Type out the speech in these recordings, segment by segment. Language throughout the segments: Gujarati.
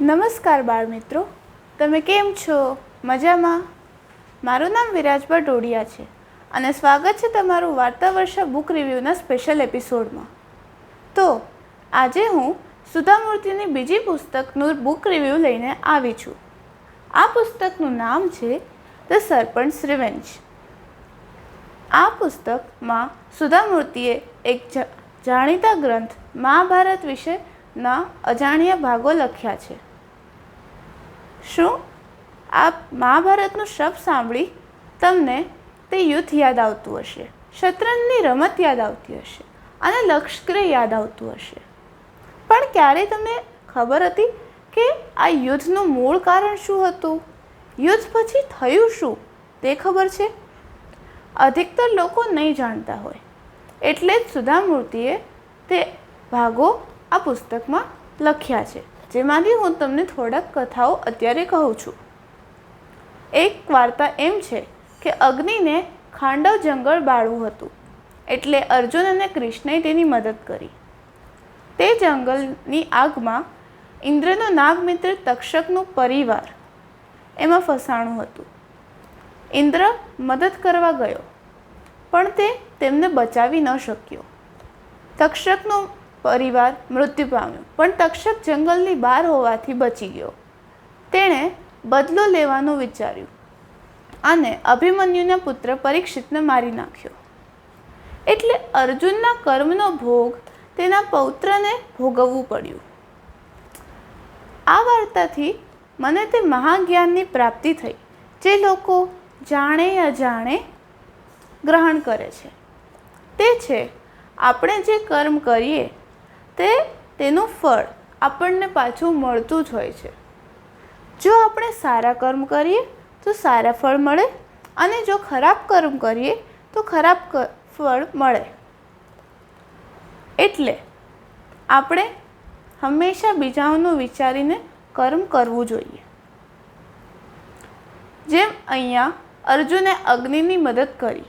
નમસ્કાર બાળ મિત્રો, તમે કેમ છો? મજામાં? મારું નામ વિરાજભા ટોડિયા છે અને સ્વાગત છે તમારું વાર્તા વર્ષા બુક રિવ્યૂના સ્પેશિયલ એપિસોડમાં. તો આજે હું સુધા મૂર્તિની બીજી પુસ્તકનું બુક રિવ્યૂ લઈને આવી છું. આ પુસ્તકનું નામ છે ધ સરપન્ટ્સ રિવેન્જ. આ પુસ્તકમાં સુધા મૂર્તિએ એક જાણીતા ગ્રંથ મહાભારત વિશેના અજાણ્યા ભાગો લખ્યા છે. શું આ મહાભારતનું શબ્દ સાંભળી તમને તે યુદ્ધ યાદ આવતું હશે, શતરંજની રમત યાદ આવતી હશે અને લશ્કર યાદ આવતું હશે. પણ ક્યારે તમને ખબર હતી કે આ યુદ્ધનું મૂળ કારણ શું હતું? યુદ્ધ પછી થયું શું તે ખબર છે? અધિકતર લોકો નહીં જાણતા હોય, એટલે જ સુધા મૂર્તિએ તે ભાગો આ પુસ્તકમાં લખ્યા છે, જેમાંથી હું તમને થોડાક કથાઓ અત્યારે કહું છું. એક વાર્તા એમ છે કે અગ્નિને ખાંડવ જંગલ બાળવું હતું, એટલે અર્જુન અને કૃષ્ણએ તેની મદદ કરી. તે જંગલની આગમાં ઇન્દ્રનો નાગમિત્ર તક્ષકનું પરિવાર એમાં ફસાણું હતું. ઇન્દ્ર મદદ કરવા ગયો, પણ તે તેમને બચાવી ન શક્યો. તક્ષકનો પરિવાર મૃત્યુ પામ્યો, પણ તક્ષક જંગલની બહાર હોવાથી બચી ગયો. તેણે બદલો લેવાનું વિચાર્યું અને અભિમન્યુના પુત્ર પરીક્ષિતને મારી નાખ્યો. એટલે અર્જુનના કર્મનો ભોગ તેના પૌત્રને ભોગવવું પડ્યું. આ વાર્તાથી મને તે મહાજ્ઞાનની પ્રાપ્તિ થઈ જે લોકો જાણે અજાણે ગ્રહણ કરે છે. તે છે આપણે જે કર્મ કરીએ તેનું ફળ આપણને પાછું મળતું જ હોય છે. જો આપણે સારા કર્મ કરીએ તો સારા ફળ મળે અને જો ખરાબ કર્મ કરીએ તો ખરાબ ફળ મળે. એટલે આપણે હંમેશા બીજાઓનું વિચારીને કર્મ કરવું જોઈએ. જેમ અહીંયા અર્જુને અગ્નિની મદદ કરી,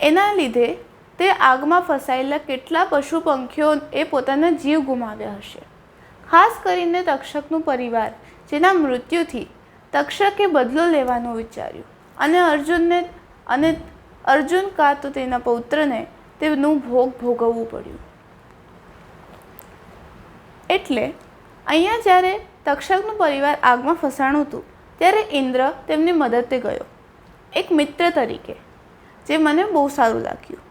એના લીધે તે આગમાં ફસાયેલા કેટલા પશુ પંખીઓએ પોતાના જીવ ગુમાવ્યા હશે. ખાસ કરીને તક્ષકનું પરિવાર, જેના મૃત્યુથી તક્ષકે બદલો લેવાનું વિચાર્યું અને અર્જુન કાં તો તેના પૌત્રને તેનું ભોગ ભોગવવું પડ્યું. એટલે અહીંયા જ્યારે તક્ષકનું પરિવાર આગમાં ફસાણું હતું ત્યારે ઇન્દ્ર તેમની મદદે ગયો, એક મિત્ર તરીકે, જે મને બહુ સારું લાગ્યું.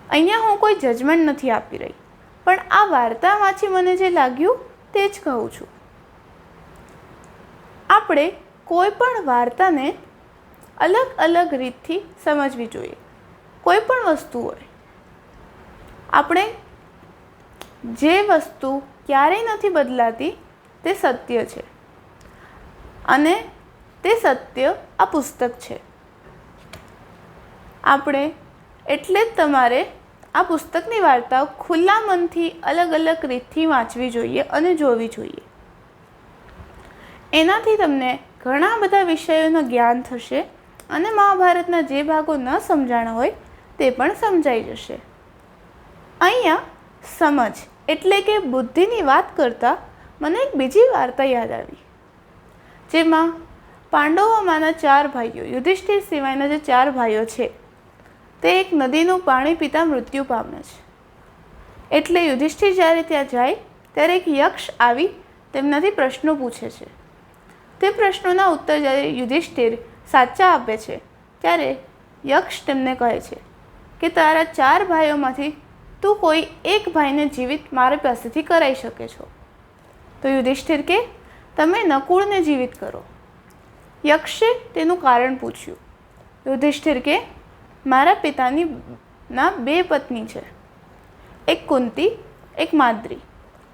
અહીંયા હું કોઈ જજમેન્ટ નથી આપી રહી, પણ આ વાર્તા વાંચી મને જે લાગ્યું તે જ કહું છું. આપણે કોઈ પણ વાર્તાને અલગ અલગ રીતથી સમજવી જોઈએ. કોઈ પણ વસ્તુ હોય, આપણે જે વસ્તુ ક્યારેય નથી બદલાતી તે સત્ય છે, અને તે સત્ય આ પુસ્તક છે. આપણે એટલે જ તમારે આ પુસ્તકની વાર્તાઓ ખુલ્લા મનથી અલગ અલગ રીતથી વાંચવી જોઈએ અને જોવી જોઈએ. એનાથી તમને ઘણા બધા વિષયોનું જ્ઞાન થશે અને મહાભારતના જે ભાગો ન સમજાણા હોય તે પણ સમજાઈ જશે. અહીંયા સમજ એટલે કે બુદ્ધિની વાત કરતાં મને એક બીજી વાર્તા યાદ આવી, જેમાં પાંડવોમાંના 4 ભાઈઓ, યુધિષ્ઠિર સિવાયના જે 4 ભાઈઓ છે, તે એક નદીનું પાણી પીતા મૃત્યુ પામે છે. એટલે યુધિષ્ઠિર જ્યારે ત્યાં જાય ત્યારે એક યક્ષ આવી તેમનાથી પ્રશ્નો પૂછે છે. તે પ્રશ્નોના ઉત્તર જ્યારે યુધિષ્ઠિર સાચા આપે છે ત્યારે યક્ષ તેમને કહે છે કે તારા 4 ભાઈઓમાંથી તું કોઈ એક ભાઈને જીવિત મારી પાસેથી કરાવી શકે છો. તો યુધિષ્ઠિર કે તમે નકુળને જીવિત કરો. યક્ષે તેનું કારણ પૂછ્યું. યુધિષ્ઠિર કે મારા પિતાની 2 પત્ની છે, એક કુંતી, એક માદ્રી.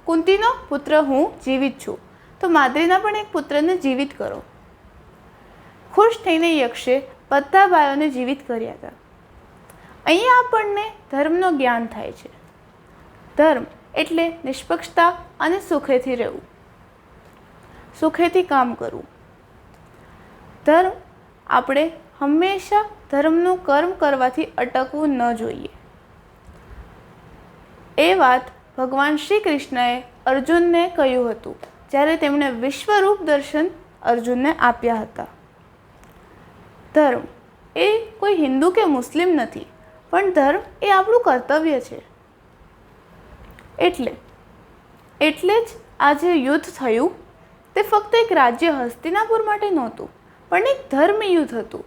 કુંતીનો પુત્ર હું જીવિત છું, તો માદ્રીના પણ એક પુત્રને જીવિત કરો. ખુશ થઈને યક્ષે બધા ભાઈઓને જીવિત કર્યા હતા. અહીંયા આપણને ધર્મનું જ્ઞાન થાય છે. ધર્મ એટલે નિષ્પક્ષતા અને સુખેથી રહેવું, સુખેથી કામ કરવું. ધર્મ આપણે હંમેશા ધર્મનું કર્મ કરવાથી અટકવું ન જોઈએ. એ વાત ભગવાન શ્રી કૃષ્ણએ અર્જુનને કહ્યું હતું જ્યારે તેમણે વિશ્વરૂપ દર્શન અર્જુનને આપ્યા હતા. ધર્મ એ કોઈ હિન્દુ કે મુસ્લિમ નથી, પણ ધર્મ એ આપણું કર્તવ્ય છે. એટલે જ આ જે યુદ્ધ થયું તે ફક્ત એક રાજ્ય હસ્તિનાપુર માટે નહોતું, પણ એક ધર્મ યુદ્ધ હતું.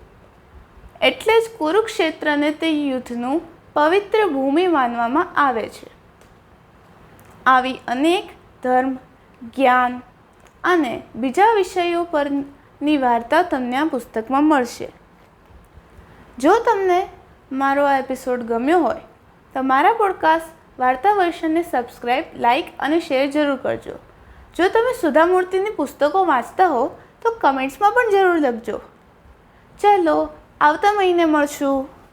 એટલે જ કુરુક્ષેત્રને તે યુદ્ધનું પવિત્ર ભૂમિ માનવામાં આવે છે. આવી અનેક ધર્મ, જ્ઞાન અને બીજા વિષયો પરની વાર્તા તમને આ પુસ્તકમાં મળશે. જો તમને મારો આ એપિસોડ ગમ્યો હોય તો મારા પોડકાસ્ટ વાર્તા વર્ષનને સબસ્ક્રાઈબ, લાઇક અને શેર જરૂર કરજો. જો તમે સુધા મૂર્તિની પુસ્તકો વાંચતા હો તો કમેન્ટ્સમાં પણ જરૂર લખજો. ચાલો, આવતા મહિને મળશું.